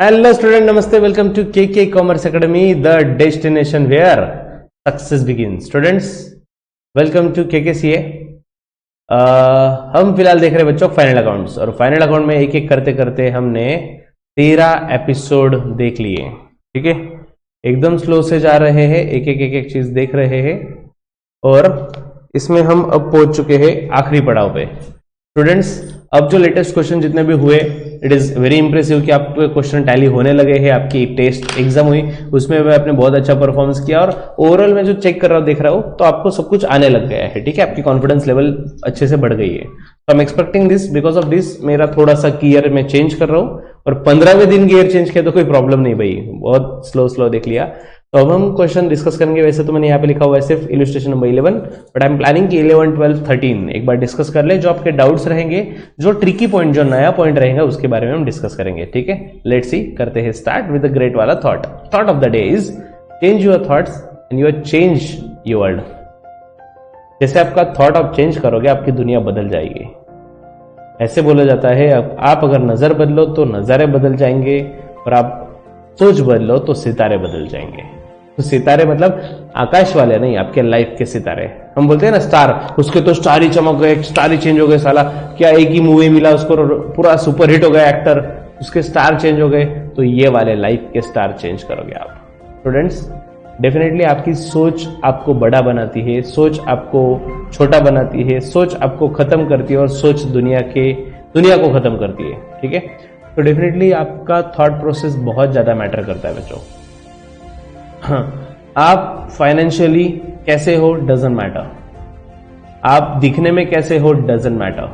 Hello student, namaste. Welcome to KK Commerce Academy, the destination where success begins. Students, welcome to KKCA. हम फिलहाल देख रहे हैं बच्चों फाइनल अकाउंट्स, और फाइनल अकाउंट में एक एक करते करते हमने 13 एपिसोड देख लिए. ठीक है, एकदम स्लो से जा रहे हैं, एक एक चीज देख रहे हैं, और इसमें हम अब पहुंच चुके हैं आखिरी पड़ाव पे. स्टूडेंट्स, अब जो लेटेस्ट क्वेश्चन जितने भी हुए, इट इज वेरी इंप्रेसिव कि आपके क्वेश्चन टैली होने लगे हैं. आपकी टेस्ट एग्जाम हुई, उसमें भी आपने बहुत अच्छा परफॉर्मेंस किया, और ओवरऑल में जो चेक कर रहा हूं, देख रहा हूं, तो आपको सब कुछ आने लग गया है. ठीक है, आपकी कॉन्फिडेंस लेवल अच्छे से बढ़ गई है. तो I am expecting this. Because of this मेरा थोड़ा सा गियर में चेंज कर रहा हूं, और 15वें दिन गियर चेंज किया तो कोई प्रॉब्लम नहीं भाई, बहुत स्लो देख लिया. तो अब हम क्वेश्चन डिस्कस करेंगे. वैसे तो मैंने यहाँ पे लिखा हुआ है सिर्फ illustration number 11, but I am planning कि 11, 12, 13 एक बार डिस्कस कर ले. जो आपके डाउट्स रहेंगे, जो ट्रिकी पॉइंट, जो नया पॉइंट रहेगा, उसके बारे में हम डिस्कस करेंगे. ठीक है, लेट्स सी. करते हैं स्टार्ट विद द ग्रेट वाला thought. Thought of the day is change your thoughts and your change your world. जैसे आपका थॉट आप चेंज करोगे, आपकी दुनिया बदल जाएगी. ऐसे बोला जाता है, आप अगर नजर बदलो तो नजारे बदल जाएंगे, और आप सोच बदलो तो सितारे बदल जाएंगे. तो सितारे मतलब आकाश वाले नहीं, आपके लाइफ के सितारे. हम बोलते हैं ना स्टार, उसके तो स्टार ही चमक गए, स्टार ही चेंज हो गए. साला क्या एक ही मूवी मिला उसको, पूरा सुपरहिट हो गया एक्टर, उसके स्टार चेंज हो गए. तो ये वाले लाइफ के स्टार चेंज करोगे आप. स्टूडेंट्स, डेफिनेटली आपकी सोच आपको बड़ा बनाती है, सोच आपको छोटा बनाती है, सोच आपको खत्म करती है, और सोच दुनिया को खत्म करती है. ठीक है, तो डेफिनेटली आपका थॉट प्रोसेस बहुत ज्यादा मैटर करता है बच्चों. हाँ, आप फाइनेंशियली कैसे हो डजंट मैटर, आप दिखने में कैसे हो डजंट मैटर,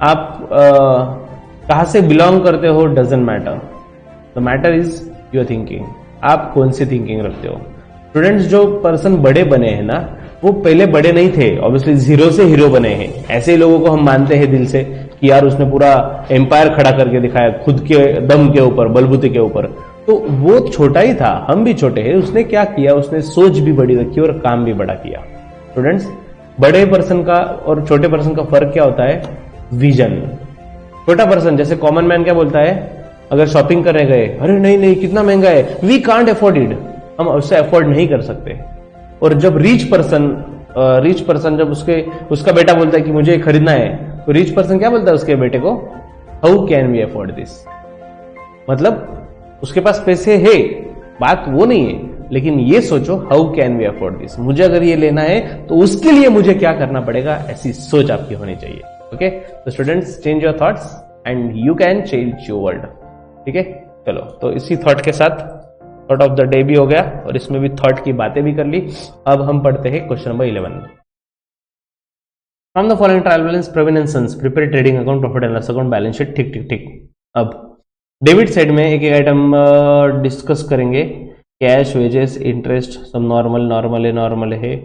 आप कहां से बिलोंग करते हो doesn't matter. The matter is your thinking. आप कौन सी थिंकिंग रखते हो. स्टूडेंट्स, जो पर्सन बड़े बने हैं ना, वो पहले बड़े नहीं थे. ऑब्वियसली जीरो से हीरो बने हैं. ऐसे ही लोगों को हम मानते हैं दिल से कि यार उसने पूरा एम्पायर खड़ा करके दिखाया खुद के दम के ऊपर, बलबूते के ऊपर. तो वो छोटा ही था, हम भी छोटे हैं. उसने क्या किया, उसने सोच भी बड़ी रखी और काम भी बड़ा किया. स्टूडेंट्स, बड़े पर्सन का और छोटे पर्सन का फर्क क्या होता है, विजन. छोटा पर्सन, जैसे कॉमन मैन क्या बोलता है, अगर शॉपिंग करने गए, अरे नहीं कितना महंगा है, वी कांट अफोर्ड इट, हम उससे अफोर्ड नहीं कर सकते. और जब रिच पर्सन जब उसका बेटा बोलता है कि मुझे खरीदना है, तो रिच पर्सन क्या बोलता है उसके बेटे को, how can we afford this. मतलब उसके पास पैसे है, बात वो नहीं है, लेकिन ये सोचो how can we afford this. मुझे अगर ये लेना है तो उसके लिए मुझे क्या करना पड़ेगा, ऐसी सोच आपकी होनी चाहिए. ओके, तो students, change your thoughts and you can change your world. ठीक है, चलो. तो इसी थॉट के साथ थॉट ऑफ द डे भी हो गया, और इसमें भी थॉट की बातें भी कर ली. अब हम पढ़ते हैं question number 11. From the following trial balance Praveen and sons prepare trading account, profit and loss account, balance sheet. ठीक ठीक ठीक. अब डेबिट साइड में एक एक आइटम डिस्कस करेंगे. कैश, वेजेस, इंटरेस्ट, सब नॉर्मल है.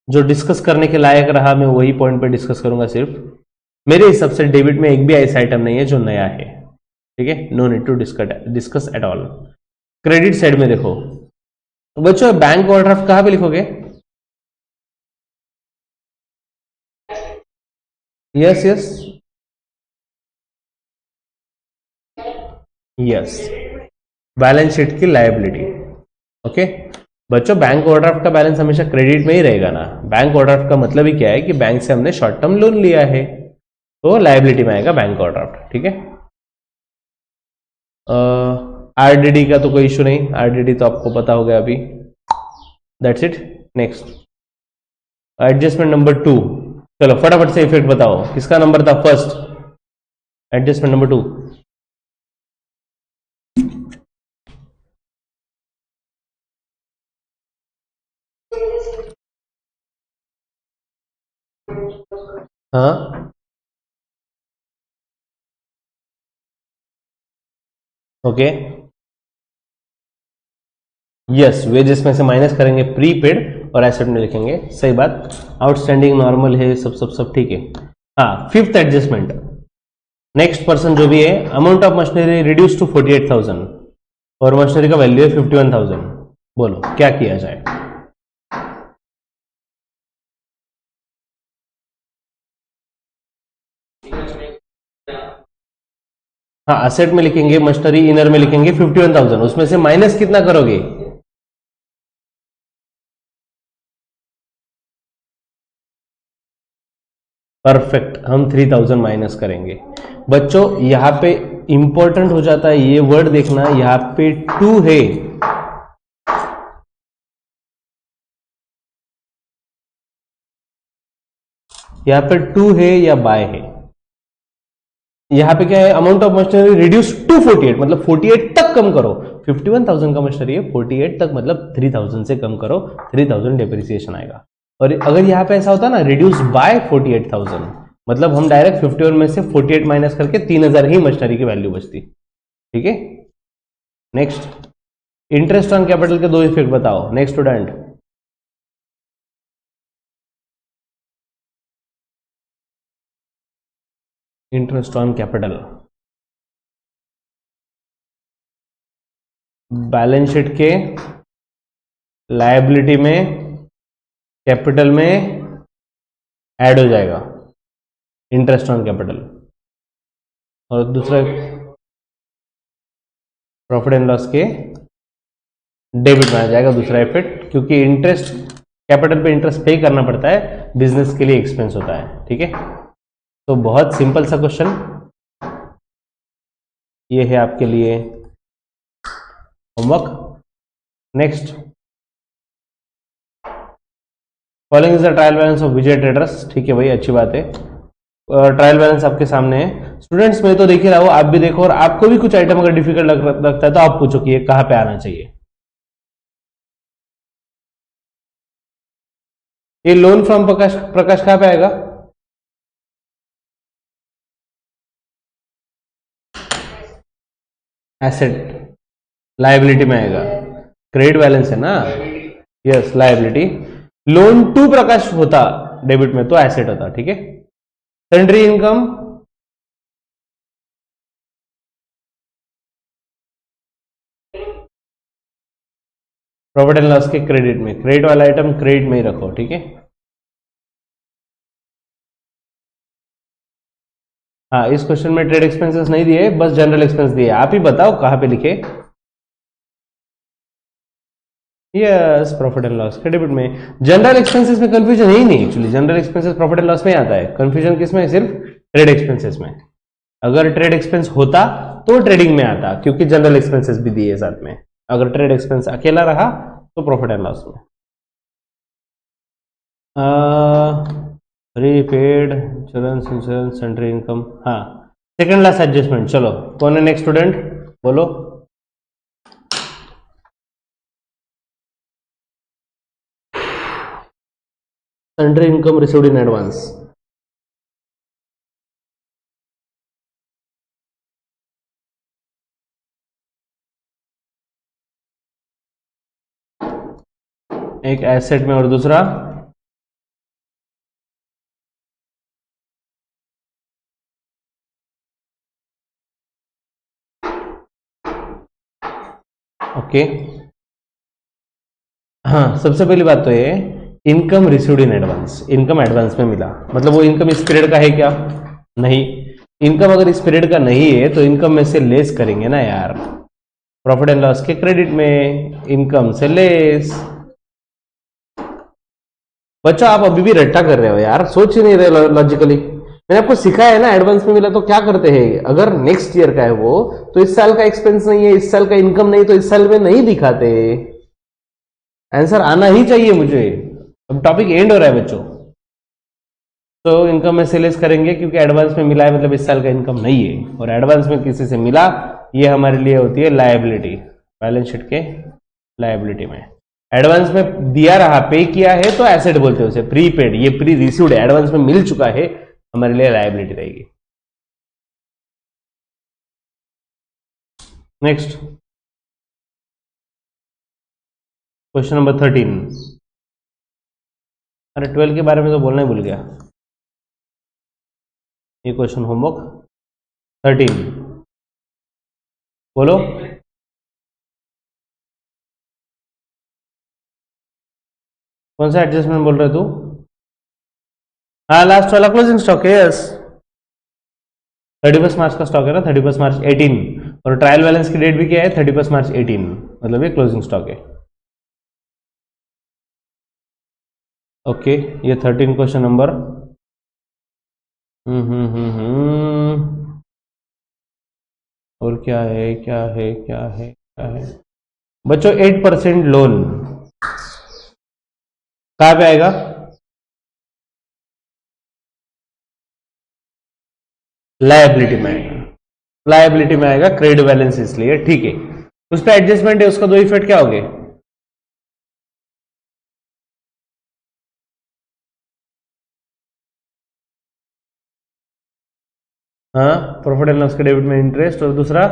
जो डिस्कस करने के लायक रहा, मैं वही पॉइंट पे डिस्कस करूंगा. सिर्फ मेरे हिसाब से डेबिट में एक भी ऐसा आइटम नहीं है जो नया है. ठीक है, no need to discuss at all. Credit side में देखो तो बच्चों, बैंक ओवरड्राफ्ट कहां पे लिखोगे. यस, बैलेंस शीट की लायबिलिटी. ओके बच्चों, बैंक ओवरड्राफ्ट का बैलेंस हमेशा क्रेडिट में ही रहेगा ना. बैंक ओवरड्राफ्ट का मतलब ही क्या है कि बैंक से हमने शॉर्ट टर्म लोन लिया है, तो लायबिलिटी में आएगा बैंक ओवरड्राफ्ट. ठीक है, आरडीडी का तो कोई इशू नहीं, आरडीडी तो आपको पता हो गया अभी. That's it. Next, adjustment number 2. चलो फटाफट से इफेक्ट बताओ, किसका नंबर था फर्स्ट. Adjustment number 2. हाँ, ओके. यस, वेजेस में से माइनस करेंगे प्रीपेड, और एसेट में लिखेंगे. सही बात. आउटस्टैंडिंग नॉर्मल है, सब ठीक है. हाँ, फिफ्थ एडजस्टमेंट. नेक्स्ट पर्सन जो भी है, amount of machinery reduce to 48,000, और मशीनरी का वैल्यू है 51,000. बोलो क्या किया जाए. हाँ, असेट में लिखेंगे, मशीनरी इनर में लिखेंगे 51,000, उसमें से माइनस कितना करोगे? परफेक्ट, हम 3,000 माइनस करेंगे। बच्चों यहां पे इंपॉर्टेंट हो जाता है ये वर्ड देखना, यहां पे टू है, यहां पे टू है या बाय है। यहां पे क्या है, amount of machinery reduce to 48, मतलब 48 तक कम करो। 51,000 का मशीनरी है, 48 तक मतलब 3,000 से कम करो, 3,000 डिप्रिसिएशन आएगा। और अगर यहां पे ऐसा होता ना रिड्यूस बाय 48,000, मतलब हम डायरेक्ट 51 में से 48 माइनस करके 3,000 ही मशीनरी की वैल्यू बचती। ठीक है, नेक्स्ट, इंटरेस्ट ऑन कैपिटल के दो इफेक्ट बताओ। Next student, interest on capital, balance sheet के लायबिलिटी में कैपिटल में ऐड हो जाएगा इंटरेस्ट ऑन कैपिटल। और दूसरा प्रॉफिट एंड लॉस के डेबिट में आ जाएगा दूसरा इफेक्ट, क्योंकि इंटरेस्ट कैपिटल पे इंटरेस्ट पे करना पड़ता है, बिजनेस के लिए एक्सपेंस होता है। ठीक है, तो बहुत सिंपल सा क्वेश्चन ये है आपके लिए homework. Next, following is the trial balance of Vijay traders. ठीक है भाई, अच्छी बात है, ट्रायल बैलेंस आपके सामने है। स्टूडेंट्स में तो देख ही रहा हो, आप भी देखो, और आपको भी कुछ आइटम अगर डिफिकल्ट लगता है तो आप पूछो कि ये कहां पे आना चाहिए। ये लोन फ्रॉम प्रकाश, प्रकाश कहां पे आएगा? एसेट, लायबिलिटी में आएगा, क्रेडिट बैलेंस है ना, yes liability. Loan to Prakash होता डेबिट में तो एसेट होता। ठीक है, sundry income, profit and loss के क्रेडिट में, क्रेडिट वाला आइटम क्रेडिट में ही रखो। ठीक है, हाँ इस क्वेश्चन में ट्रेड एक्सपेंसेस नहीं दिए, बस जनरल एक्सपेंस दिए। आप ही बताओ कहां पे लिखे। यस, प्रॉफिट एंड लॉस के डेबिट में। जनरल एक्सपेंसेस में कंफ्यूजन है ही नहीं, actually general expenses profit and loss में आता है, कंफ्यूजन किसमें? सिर्फ ट्रेड एक्सपेंसेस में। अगर ट्रेड एक्सपेंस होता तो ट्रेडिंग में आता, क्योंकि जनरल एक्सपेंसेस भी दिए साथ में। अगर ट्रेड एक्सपेंस अकेला रहा तो प्रॉफिट एंड लॉस में। Prepaid, insurance, insurance, sundry income, हाँ सेकंड लास्ट एडजस्टमेंट। चलो कौन है नेक्स्ट स्टूडेंट, बोलो। Sundry income received in advance, एक एसेट में और दूसरा ओके। हाँ, सबसे पहली बात तो ये income received in advance, income advance में मिला, मतलब वो इनकम इस पीरियड का है क्या? नहीं। इनकम अगर इस पीरियड का नहीं है तो इनकम में से लेस करेंगे ना यार, प्रॉफिट एंड लॉस के क्रेडिट में इनकम से लेस। बच्चों आप अभी भी रट्टा कर रहे हो यार, सोच ही नहीं रहे लॉजिकली। मैंने आपको सिखाया है ना, एडवांस में मिला तो क्या करते हैं, अगर नेक्स्ट ईयर का है वो तो इस साल का एक्सपेंस नहीं है, इस साल का इनकम नहीं, तो इस साल में नहीं दिखाते। आंसर आना ही चाहिए मुझे। अब टॉपिक एंड हो रहा है बच्चों, तो इनकम में से लेस करेंगे, क्योंकि एडवांस में मिला है मतलब इस साल का इनकम नहीं है, और एडवांस में किसी से मिला ये हमारे लिए होती है लायबिलिटी, बैलेंस शीट के लायबिलिटी में। एडवांस में दिया रहा, पे किया है तो एसेट बोलते हैं उसे, प्रीपेड, ये प्री रिसीव्ड है, एडवांस में मिल चुका है, हमारे लिए लायबिलिटी रहेगी। Next, question number 13। अरे 12 के बारे में तो बोलना ही भूल गया। ये क्वेश्चन होमवर्क 13, बोलो। कौन सा एडजस्टमेंट बोल रहे तू? हाँ लास्ट वाला क्लोजिंग स्टॉक है, यस। 31 मार्च का स्टॉक है ना, 31 मार्च 18, और ट्रायल बैलेंस की डेट भी क्या है 31 मार्च 18, मतलब ये क्लोजिंग स्टॉक है। ओके, ये 13 क्वेश्चन नंबर। और क्या है क्या है क्या है क्या है बच्चों, 8% लोन कहां पे आएगा? लायबिलिटी में आएगा, लायबिलिटी में आएगा, क्रेडिट बैलेंस इसलिए, ठीक है। उस पर एडजस्टमेंट है, उसका दो इफेक्ट क्या हो गए? हाँ, प्रॉफिट एंड लॉस के डेबिट में इंटरेस्ट, और दूसरा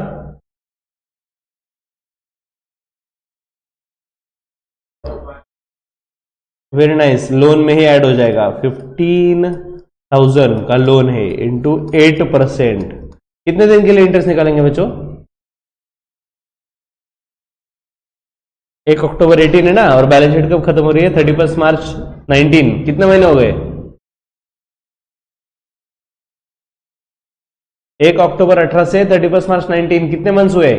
वेरी नाइस, लोन में ही ऐड हो जाएगा। 15,000 का लोन है इंटू 8%। कितने दिन के लिए इंटरेस्ट निकालेंगे बच्चों? 1 अक्टूबर 18 है ना, और बैलेंस शीट कब खत्म हो रही है? 31 मार्च 19। कितने महीने हो गए? 1 अक्टूबर 18 से 31 मार्च 19, कितने मंथ्स हुए?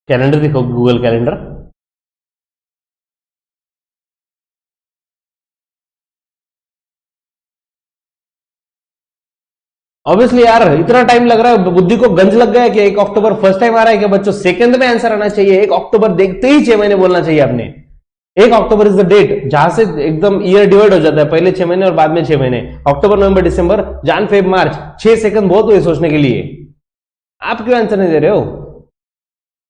कैलेंडर दिखो, गूगल कैलेंडर। ऑब्वियसली यार, इतना टाइम लग रहा है, बुद्धि को गंज लग गया कि 1 अक्टूबर फर्स्ट टाइम आ रहा है क्या बच्चों? सेकंड में आंसर आना चाहिए, 1 अक्टूबर देखते ही 6 महीने बोलना चाहिए आपने। 1 अक्टूबर इज द डेट जहां से एकदम ईयर डिवाइड हो जाता है, पहले 6 महीने और बाद में 6 महीने। अक्टूबर, नवंबर, दिसंबर, जान, फेब, मार्च, 6 सेकंड बहुत हुए सोचने के लिए। आप क्यों आंसर नहीं दे रहे हो?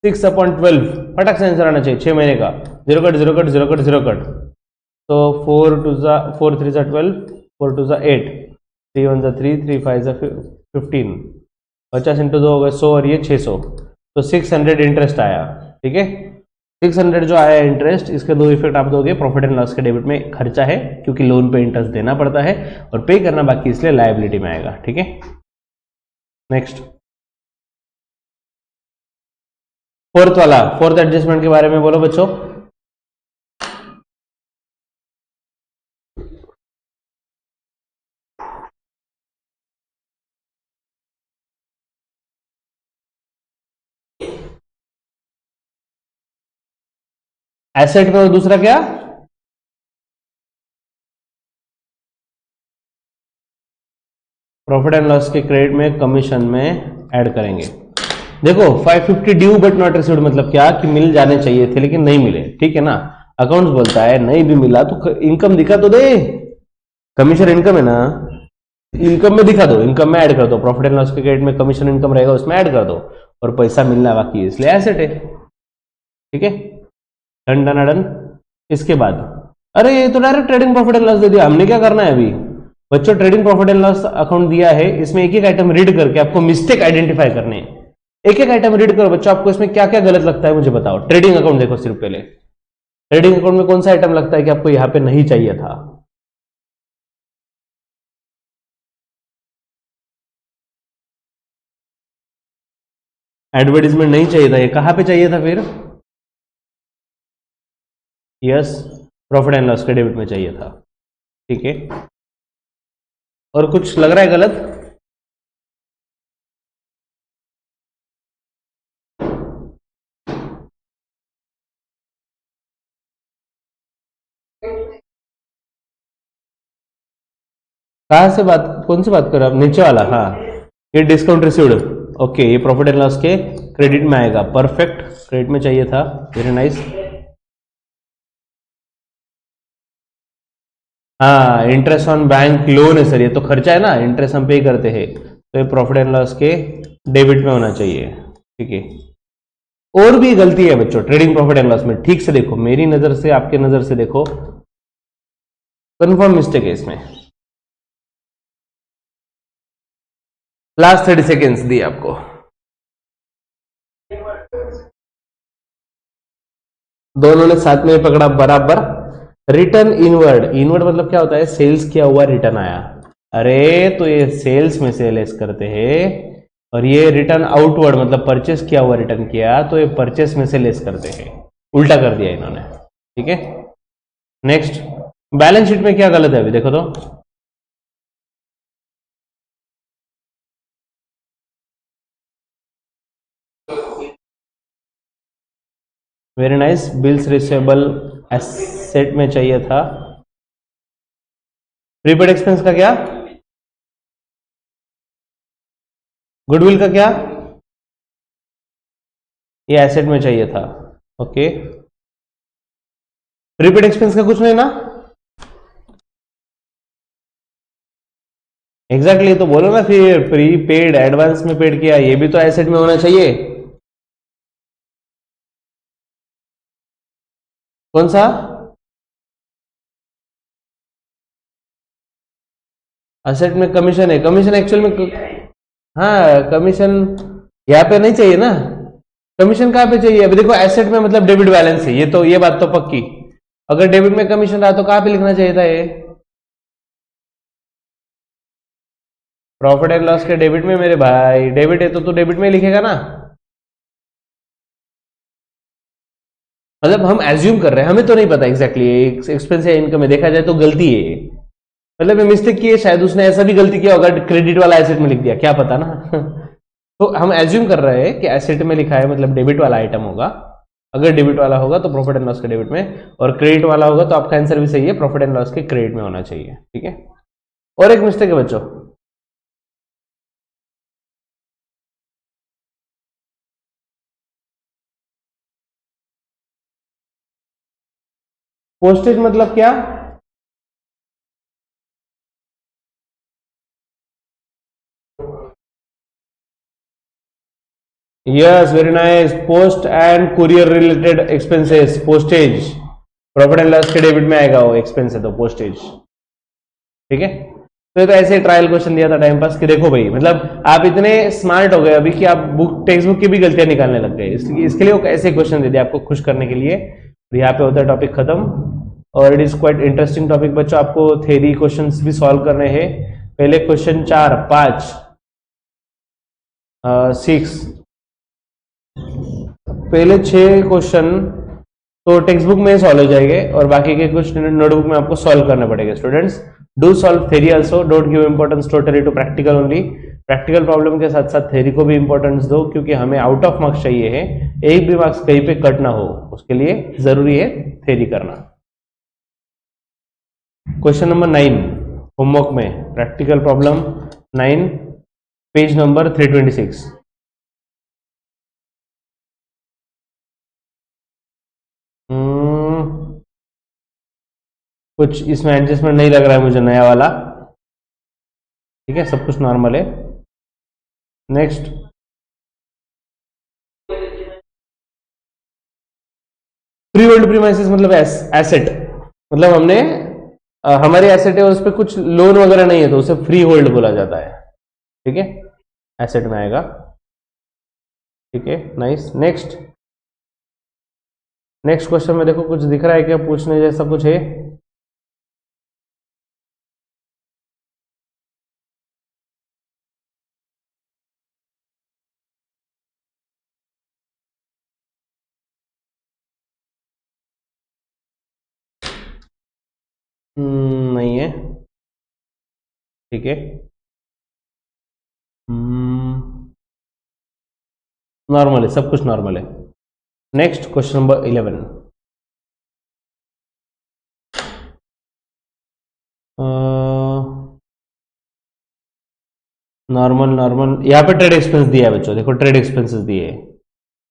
6/12 फटक से आंसर आना चाहिए 6 महीने का। Zero cut zero cut zero cut zero cut, तो 4 3 12, 4 2 8, 3 1 3, 3 5 15, 50 इंटू 2 हो गए 100, और ये 600, तो 600 इंटरेस्ट आया। ठीक है, 600 जो आया इंटरेस्ट, इसके दो इफेक्ट आप दोगे। प्रॉफिट एंड लॉस के डेबिट में खर्चा है क्योंकि लोन पे इंटरेस्ट देना पड़ता है, और पे करना बाकी इसलिए लायबिलिटी में आएगा। ठीक है, नेक्स्ट फोर्थ वाला, फोर्थ एडजस्टमेंट के बारे में बोलो बच्चों। एसेट में, और दूसरा क्या? प्रॉफिट एंड लॉस के क्रेडिट में कमीशन में ऐड करेंगे। देखो 550 ड्यू बट नॉट रिसीव्ड मतलब क्या कि मिल जाने चाहिए थे लेकिन नहीं मिले। ठीक है ना, अकाउंट्स बोलता है नहीं भी मिला तो इनकम दिखा तो दे, कमीशन इनकम है ना, इनकम में दिखा दो, इनकम में ऐड कर दो। प्रॉफिट एंड लॉस के क्रेडिट में कमीशन इनकम रहेगा, उसमें ऐड कर दो, और पैसा मिलना बाकी है इसलिए एसेट है। ठीक है, डन डन डन। इसके बाद अरे ये तो direct trading profit and loss दे दिया, हमने क्या करना है अभी बच्चों? Trading profit and loss account दिया है, इसमें एक एक आइटम रीड करके आपको मिस्टेक आइडेंटिफाई करने हैं। एक एक आइटम रीड करो बच्चों, आपको इसमें क्या क्या गलत लगता है मुझे बताओ। ट्रेडिंग अकाउंट देखो सिर्फ पहले, ट्रेडिंग अकाउंट में कौन सा आइटम लगता है कि आपको यहां पे नहीं चाहिए था? एडवर्टीजमेंट नहीं चाहिए था, ये कहां पे चाहिए था फिर? यस, प्रॉफिट एंड लॉस के डेबिट में चाहिए था। ठीक है, और कुछ लग रहा है गलत? कहां से बात, कौन सी बात कर रहे हो आप? नीचे वाला, हाँ, ये डिस्काउंट रिसीव्ड। ओके, ये प्रॉफिट एंड लॉस के क्रेडिट में आएगा, परफेक्ट, क्रेडिट में चाहिए था, वेरी नाइस। हाँ, इंटरेस्ट ऑन बैंक लोन है सर, ये तो खर्चा है ना, इंटरेस्ट हम पे करते हैं, तो ये प्रॉफिट एंड लॉस के डेबिट में होना चाहिए। ठीक है, और भी गलती है बच्चों ट्रेडिंग प्रॉफिट एंड लॉस में, ठीक से देखो, मेरी नजर से आपके नजर से देखो, कंफर्म मिस्टेक है इसमें। लास्ट 30 सेकेंड्स दिए आपको, दोनों ने साथ में पकड़ा बराबर। रिटर्न इनवर्ड, इनवर्ड मतलब क्या होता है? सेल्स किया हुआ रिटर्न आया। अरे तो ये सेल्स में से लेस करते हैं, और ये रिटर्न आउटवर्ड मतलब परचेस किया हुआ रिटर्न किया, तो ये परचेस में से लेस करते हैं, उल्टा कर दिया इन्होंने। ठीक है, नेक्स्ट बैलेंस शीट में क्या गलत है अभी देखो तो। Very nice, bills receivable asset में चाहिए था। प्रीपेड एक्सपेंस का क्या? गुडविल का क्या? ये एसेट में चाहिए था। ओके, प्रीपेड एक्सपेंस का कुछ नहीं ना? एग्जैक्टली तो बोलो ना फिर, प्रीपेड एडवांस में पेड किया, ये भी तो एसेट में होना चाहिए। कौन सा? असेट में कमीशन है, कमीशन एक्चुअल में हाँ कमीशन यहाँ पे नहीं चाहिए ना। कमीशन कहाँ पे चाहिए? अभी देखो एसेट में मतलब डेबिट बैलेंस है, ये तो ये बात तो पक्की। अगर डेबिट में कमीशन रहा तो कहाँ पे लिखना चाहिए था ये? प्रॉफिट एंड लॉस के डेबिट में मेरे भाई, डेबिट है तो तू डेबिट में लिखेगा ना। मतलब हम एज्यूम कर रहे हैं, हमें तो नहीं पता एग्जैक्टली एक्सपेंस या इनकम में, देखा जाए तो गलती है ये। मतलब मैं मिस्टेक की है, शायद उसने ऐसा भी गलती किया अगर क्रेडिट वाला एसेट में लिख दिया, क्या पता ना। तो हम एज्यूम कर रहे हैं कि एसेट में लिखा है मतलब डेबिट वाला आइटम होगा। अगर डेबिट वाला होगा तो प्रॉफिट एंड लॉस के डेबिट में, और क्रेडिट वाला होगा तो आपका आंसर भी सही है, प्रॉफिट एंड लॉस के क्रेडिट में होना चाहिए। ठीक है, और एक मिस्टेक है बच्चों। पोस्टेज मतलब क्या? Yes very nice, post and courier related expenses, postage profit and loss के डेबिट में आएगा, वो एक्सपेंस है तो पोस्टेज। ठीक है, तो ये तो ऐसे ट्रायल क्वेश्चन दिया था टाइम पास कि देखो भाई, मतलब आप इतने स्मार्ट हो गए अभी कि आप बुक टेक्स्ट बुक की भी गलतियां निकालने लग गए, इसके लिए वो ऐसे क्वेश्चन दे दिए आपको खुश करने के लिए। तो यहाँ पे होता है टॉपिक खत्म, और it is quite interesting topic बच्चों। आपको थ्योरी क्वेश्चंस भी सॉल्व करने हैं। पहले क्वेश्चन 4, 5, 6, पहले 6 क्वेश्चन तो टेक्स्ट बुक में सॉल्व हो जाएंगे, और बाकी के कुछ नोटबुक में आपको सॉल्व करना पड़ेगा। Students do solve theory also, don't give importance totally to practical only. Practical problem के साथ साथ थ्योरी को भी इंपॉर्टेंस दो, क्योंकि हमें आउट ऑफ मार्क्स चाहिए है, एक भी मार्क्स कहीं पे कट ना हो, उसके लिए जरूरी है थ्योरी करना। क्वेश्चन नंबर 9 होमवर्क में, प्रैक्टिकल प्रॉब्लम 9, पेज नंबर 326। कुछ इसमें एडजस्टमेंट नहीं लग रहा है मुझे नया वाला। ठीक है, सब कुछ नॉर्मल है। नेक्स्ट, फ्री होल्ड प्रीमाइसेस मतलब एसेट, मतलब हमने हमारे एसेट है और उस पर कुछ लोन वगैरह नहीं है तो उसे फ्री होल्ड बोला जाता है। ठीक है, एसेट में आएगा। ठीक है, नाइस। नेक्स्ट, नेक्स्ट क्वेश्चन में देखो कुछ दिख रहा है क्या पूछने जैसा कुछ है? नहीं है। ठीक है, नॉर्मल है, सब कुछ नॉर्मल है। Next question number 11। Normal normal, यहाँ पे ट्रेड एक्सपेंस दिया है बच्चों, देखो ट्रेड एक्सपेंसेस दिए है,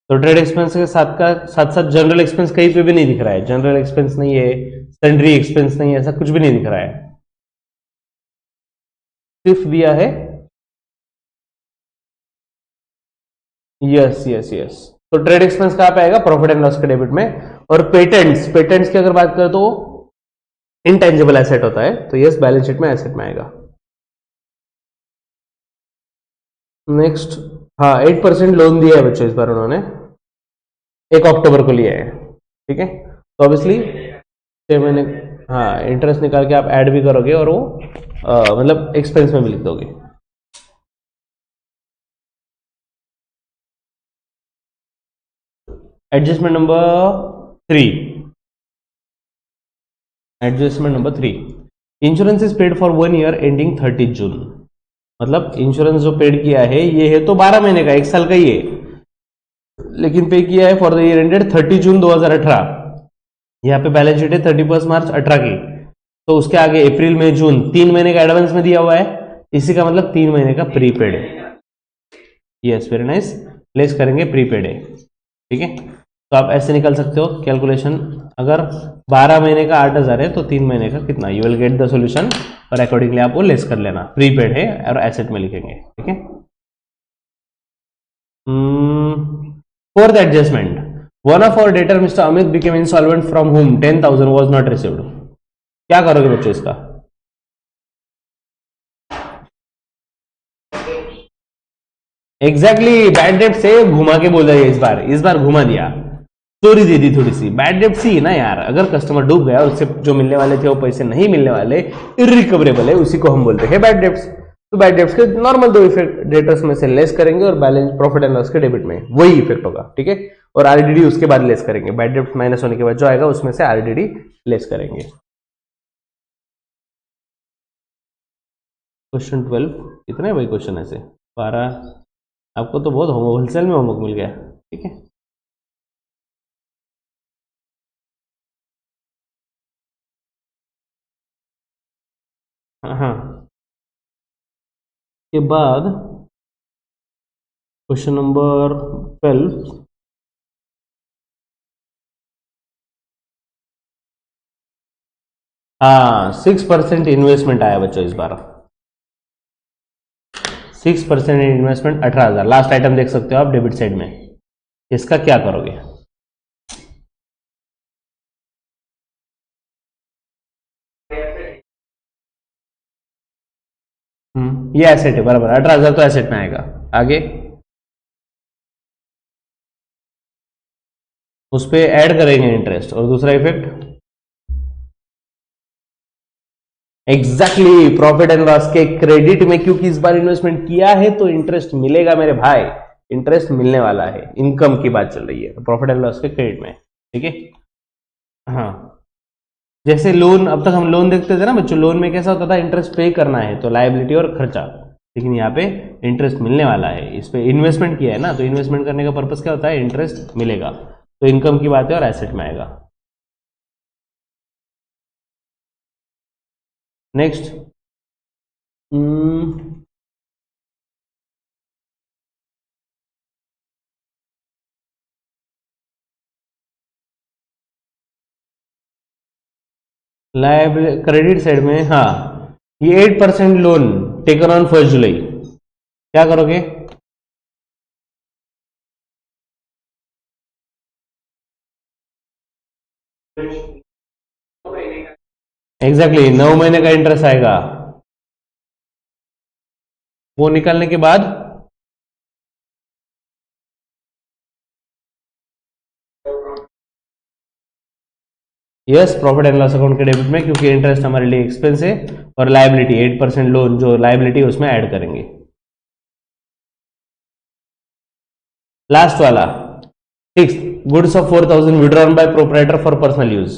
तो ट्रेड एक्सपेंस के साथ का साथ साथ जनरल एक्सपेंस कहीं पे भी नहीं दिख रहा है, जनरल एक्सपेंस नहीं है, सैलरी एक्सपेंस नहीं है, ऐसा कुछ भी नहीं दिख रहा है, सिर्फ दिया है। यस यस यस, तो ट्रेड एक्सपेंस कहां पे आएगा? प्रॉफिट एंड लॉस के डेबिट में। और पेटेंट्स, पेटेंट्स की अगर बात करें तो इनटेंजिबल एसेट होता है, तो यस बैलेंस शीट में एसेट में आएगा। नेक्स्ट, हाँ 8% लोन दिया है बच्चों इस बार उन्होंने, 1 अक्टूबर को लिया है। ठीक है, तो ऑब्वियसली 6 महीने, हाँ इंटरेस्ट निकाल के आप ऐड भी करोगे और वो मतलब एक्सपेंस में भी लिख दोगे। Adjustment number 3, adjustment number 3, insurance is paid for 1 year ending 30 जून। मतलब इंश्योरेंस जो पेड किया है ये है तो 12 महीने का, 1 साल का ही है, लेकिन पे किया है फॉर द ईयर एंडेड 30 जून 2018। यहाँ पे बैलेंस शीट है 31 मार्च 18 की, तो उसके आगे अप्रैल में जून 3 महीने का एडवांस में दिया हुआ है, इसी का मतलब 3 महीने का प्रीपेड है। यस, वेरी नाइस, लेस करेंगे प्रीपेड है। ठीक है, तो आप ऐसे निकाल सकते हो कैलकुलेशन, अगर 12 महीने का 8000 है तो 3 महीने का कितना, you will get the solution और अकॉर्डिंगली आप वो लेस कर लेना, प्रीपेड है और एसेट में लिखेंगे। ठीक है, fourth adjustment, one of our debtor mister Amit became insolvent from whom 10,000 was not received. क्या करोगे बच्चों इसका? एग्जैक्टली, बैड डेट से घुमा के बोल दिया, इस बार घुमा दिया, स्टोरी दे दी थोड़ी सी। बैड डेट सी ना यार, अगर कस्टमर डूब गया और उससे जो मिलने वाले थे वो पैसे नहीं मिलने वाले, इरिकवरेबल है, उसी को हम बोलते हैं बैड डेट्स। तो बैड डेट्स के नॉर्मल 2 इफेक्ट डेटर्स में से लेस करेंगे और बैलेंस प्रॉफिट एंड लॉस के डेबिट में वही इफेक्ट होगा। ठीक है, और आरडीडी उसके बाद लेस करेंगे, बैड डेट माइनस होने के बाद जो आएगा उसमें से आरडीडी लेस करेंगे। क्वेश्चन 12 कितने भाई क्वेश्चन ऐसे? 12। आपको तो बहुत होलसेल में होमवर्क मिल गया। ठीक है, हाँ, के बाद क्वेश्चन नंबर 12, हाँ 6% इन्वेस्टमेंट आया बच्चों इस बार, 6% इन्वेस्टमेंट 18,000। लास्ट आइटम देख सकते हो आप डेबिट साइड में, इसका क्या करोगे? ये एसेट है बराबर, 18,000 तो एसेट में आएगा। आगे उस पर ऐड करेंगे इंटरेस्ट, और दूसरा effect exactly profit and loss के क्रेडिट में, क्योंकि इस बार इन्वेस्टमेंट किया है तो इंटरेस्ट मिलेगा मेरे भाई, इंटरेस्ट मिलने वाला है, इनकम की बात चल रही है, प्रॉफिट एंड लॉस के क्रेडिट में। ठीक है, हाँ, जैसे लोन, अब तक हम लोन देखते थे ना बच्चों, लोन में कैसा होता था, इंटरेस्ट पे करना है तो लायबिलिटी और खर्चा, लेकिन यहाँ पे इंटरेस्ट मिलने वाला है, इस पे इन्वेस्टमेंट किया है ना, तो इन्वेस्टमेंट करने का पर्पस क्या होता है, इंटरेस्ट मिलेगा, तो इनकम की बात है और एसेट में आएगा। नेक्स्ट, लायबिलिटी क्रेडिट साइड में, हाँ, ये 8% लोन टेकन ऑन 1 जुलाई, क्या करोगे? एग्जैक्टली 9 महीने का इंटरेस्ट आएगा, वो निकालने के बाद yes, profit and loss account के डेबिट में, क्योंकि इंटरेस्ट हमारे लिए एक्सपेंस है, और लायबिलिटी 8% लोन जो लायबिलिटी है उसमें ऐड करेंगे। लास्ट वाला 6, goods of 4,000 withdrawn bye proprietor for personal use.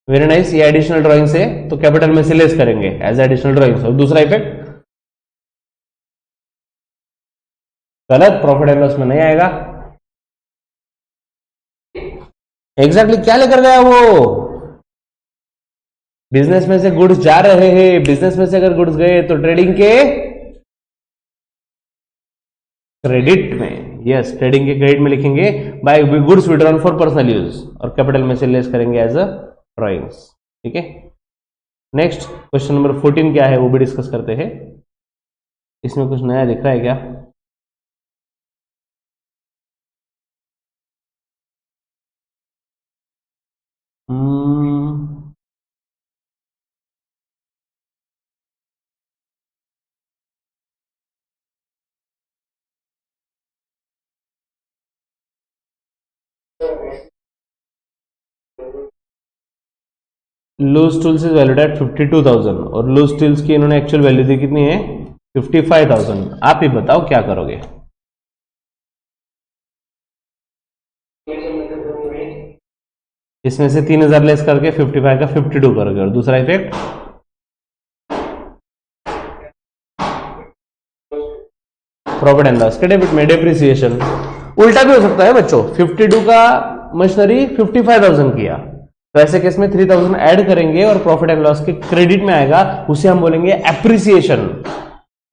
Very nice, ये एडिशनल ड्राइंग से तो कैपिटल में से लेस करेंगे एज एडिशनल ड्राइंग। और दूसरा इफेक्ट गलत, प्रॉफिट एंड लॉस में नहीं आएगा। एग्जैक्टली क्या लेकर गया वो? बिजनेस में से गुड्स जा रहे हैं, बिजनेस में से अगर गुड्स गए तो ट्रेडिंग के क्रेडिट में, यस, ट्रेडिंग के क्रेडिट में लिखेंगे by goods withdrawn for personal use, और कैपिटल में से लेस करेंगे एज अ ड्राइंग्स। ठीक है, नेक्स्ट क्वेश्चन नंबर 14 क्या है वो भी डिस्कस करते हैं। इसमें कुछ नया दिख रहा है क्या? Loose tools is valued at 52,000, और लूज टूल्स की इन्होंने एक्चुअल वैल्यू दी कितनी है, 55,000। आप ही बताओ क्या करोगे? इसमें से 3000 लेस करके 55 का 52 करोगे। और दूसरा इफेक्ट प्रॉफिट एंड लॉस के डेबिट में डेप्रिसिएशन। उल्टा भी हो सकता है बच्चों, 52 का मशीनरी 55,000 किया, तो ऐसे केस में 3000 ऐड करेंगे और प्रॉफिट एंड लॉस के क्रेडिट में आएगा, उसे हम बोलेंगे एप्रिसिएशन।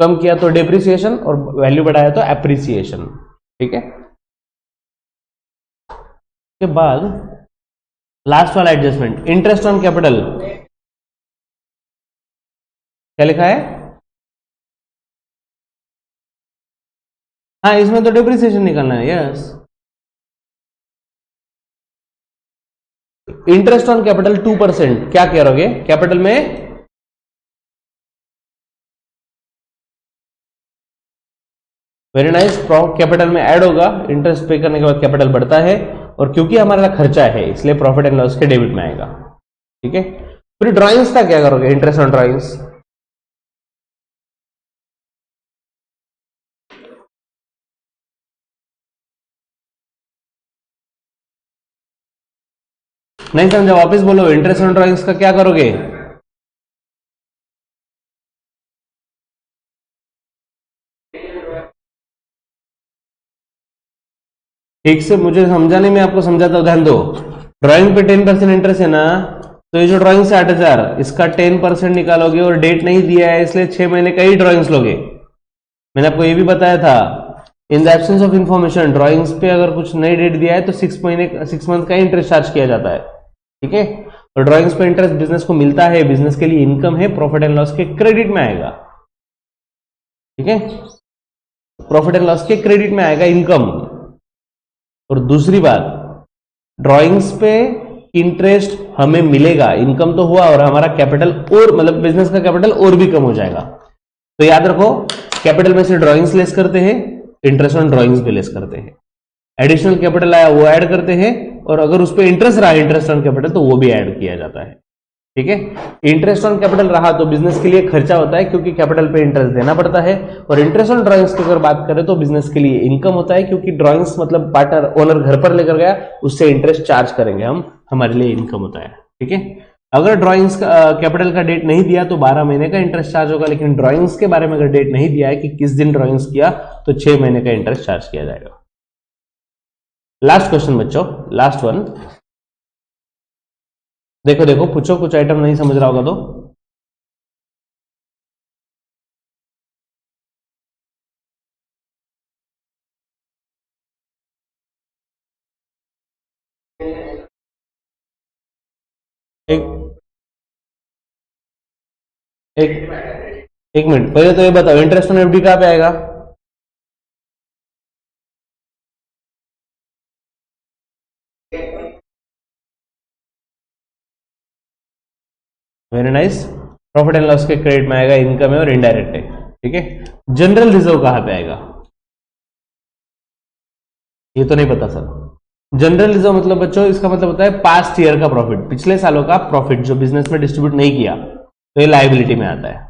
कम किया तो डेप्रिसिएशन और वैल्यू बढ़ाया तो एप्रिसिएशन। ठीक है, के बाद लास्ट वाला एडजस्टमेंट, इंटरेस्ट ऑन कैपिटल। क्या लिखा है? हाँ, इसमें तो डेप्रिसिएशन निकालना है। Yes, interest on capital 2%। क्या करोगे कैपिटल में? वेरी नाइस, कैपिटल में ऐड होगा, इंटरेस्ट पे करने के बाद कैपिटल बढ़ता है, और क्योंकि हमारा खर्चा है इसलिए प्रॉफिट एंड लॉस के डेबिट में आएगा। ठीक है, फिर ड्राइंग्स का क्या करोगे? Interest on drawings. नहीं समझा, वापस बोलो। इंटरेस्ट ऑन ड्राइंग्स का क्या करोगे? ठीक से मुझे समझाने में आपको समझाता हूं, ध्यान दो। ड्राइंग पे 10% इंटरेस्ट है ना, तो ये जो ड्राइंग से 8,000, इसका 10% निकालोगे और डेट नहीं दिया है इसलिए 6 महीने का ही ड्राइंग्स लोगे। मैंने आपको ये भी बताया था, in the absence of information drawings पे अगर कुछ नई डेट दिया है तो 6 मंथ का इंटरेस्ट चार्ज किया जाता है। ठीक है, तो ड्राइंग्स पे इंटरेस्ट बिजनेस को मिलता है, बिजनेस के लिए इनकम है, प्रॉफिट एंड लॉस के क्रेडिट में आएगा। ठीक है, प्रॉफिट एंड लॉस के क्रेडिट में आएगा इनकम। और दूसरी बात, ड्राइंग्स पे इंटरेस्ट हमें मिलेगा, इनकम तो हुआ और हमारा कैपिटल और मतलब बिजनेस का कैपिटल और भी कम हो जाएगा। तो याद रखो, कैपिटल में से ड्राइंग्स लेस करते हैं, इंटरेस्ट ऑन ड्राइंग्स भी लेस करते हैं, एडिशनल कैपिटल आया वो ऐड करते हैं, और अगर उस पर इंटरेस्ट रहा इंटरेस्ट ऑन कैपिटल तो वो भी ऐड किया जाता है। ठीक है, इंटरेस्ट ऑन कैपिटल रहा तो बिजनेस के लिए खर्चा होता है क्योंकि कैपिटल पे इंटरेस्ट देना पड़ता है, और इंटरेस्ट ऑन ड्राइंग्स की अगर बात करें तो बिजनेस के लिए इनकम होता है क्योंकि ड्राइंग्स मतलब पार्टनर ओनर घर पर लेकर गया, उससे इंटरेस्ट चार्ज करेंगे हम, हमारे लिए इनकम होता है। ठीक है, अगर ड्राइंग्स का कैपिटल का डेट नहीं दिया तो 12 महीने का इंटरेस्ट चार्ज होगा, लेकिन ड्राइंग्स के बारे में अगर डेट नहीं दिया है कि किस दिन ड्राइंग्स किया तो 6 महीने का इंटरेस्ट चार्ज किया जाएगा। लास्ट क्वेश्चन बच्चों, लास्ट वन, देखो देखो पूछो, कुछ आइटम नहीं समझ रहा होगा तो। एक एक एक मिनट, पहले तो ये बताओ इंटरेस्ट ऑन एफडी कहां पे आएगा? Very nice, profit and loss के क्रेडिट में आएगा, इनकम है और इनडायरेक्ट है। ठीक है, जनरल रिजर्व कहां पे आएगा? ये तो नहीं पता सर। जनरल रिजर्व मतलब बच्चों, इसका मतलब होता है पास्ट ईयर का प्रॉफिट, पिछले सालों का प्रॉफिट जो बिजनेस में डिस्ट्रीब्यूट नहीं किया, तो ये लायबिलिटी में आता है।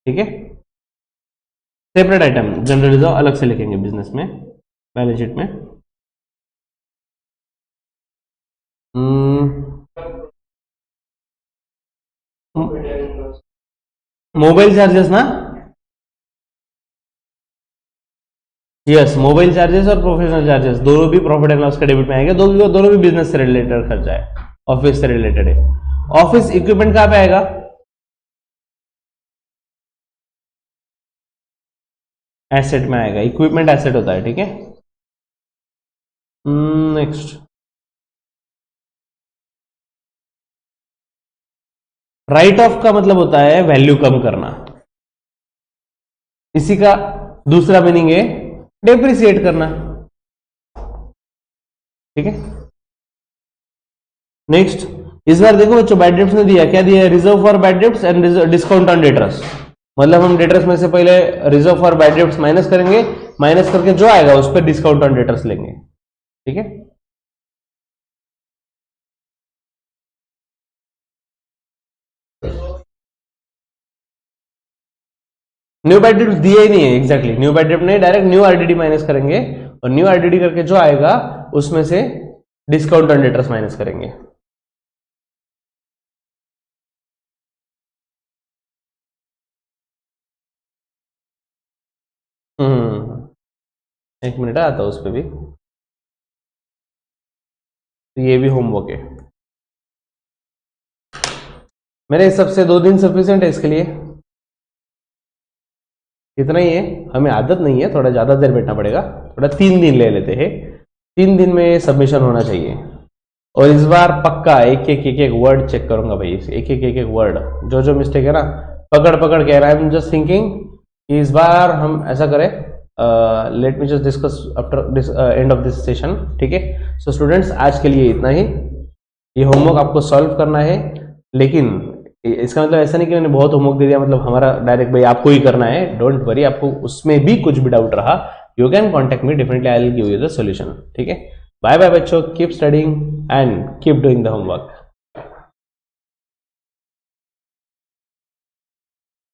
ठीक है, सेपरेट आइटम, जनरल रिजर्व अलग से लिखेंगे बिजनेस में, बैलेंस शीट में। मोबाइल चार्जेस ना, यस, मोबाइल चार्जेस और प्रोफेशनल चार्जेस दोनों भी प्रॉफिट एंड लॉस के डेबिट में आएंगे, दोनों भी बिजनेस से रिलेटेड खर्चा है, ऑफिस से रिलेटेड है। ऑफिस इक्विपमेंट कहां पे आएगा? एसेट में आएगा, इक्विपमेंट एसेट होता है। ठीक है, नेक्स्ट, राइट ऑफ का मतलब होता है वैल्यू कम करना, इसी का दूसरा मीनिंग है डेप्रिसिएट करना। ठीक है, नेक्स्ट, इस बार देखो बच्चों बैड डेब्ट्स ने दिया, क्या दिया है? Reserve for bad debts and discount on debtors. मतलब हम डेटर्स में से पहले reserve for bad debts minus करेंगे, माइनस करके जो आएगा उस पर डिस्काउंट ऑन डेटर्स लेंगे। ठीक है, न्यू बैड डेब्ट्स दिए ही नहीं है, एग्जैक्टली न्यू बैड डेब्ट नहीं, डायरेक्ट न्यू आरडीडी माइनस करेंगे, और न्यू आरडीडी करके जो आएगा उसमें से डिस्काउंट ऑन डेटर्स माइनस करेंगे। एक मिनट आता है उस पर भी। तो ये भी होमवर्क है मेरे हिसाब से। 2 दिन सफिशिएंट है इसके लिए। इतना ही है, हमें आदत नहीं है, थोड़ा ज्यादा देर बैठना पड़ेगा। थोड़ा 3 दिन ले लेते हैं, 3 दिन में सबमिशन होना चाहिए। और इस बार पक्का एक वर्ड चेक करूंगा भाई, एक वर्ड, जो मिस्टेक है ना पकड़ पकड़ के। आई एम जस्ट थिंकिंग कि इस बार हम ऐसा करें, let me just discuss after end of this session, ठीक है। सो स्टूडेंट्स, आज के लिए इतना ही। ये होमवर्क आपको सॉल्व करना है, लेकिन इसका मतलब ऐसा नहीं कि मैंने बहुत होमवर्क दे दिया, मतलब हमारा डायरेक्ट भाई आपको ही करना है। डोंट वरी, आपको उसमें भी कुछ भी डाउट रहा, you can contact me, definitely I will give you the solution, ठीक है। बाय बाय बच्चों, keep studying and keep doing the homework.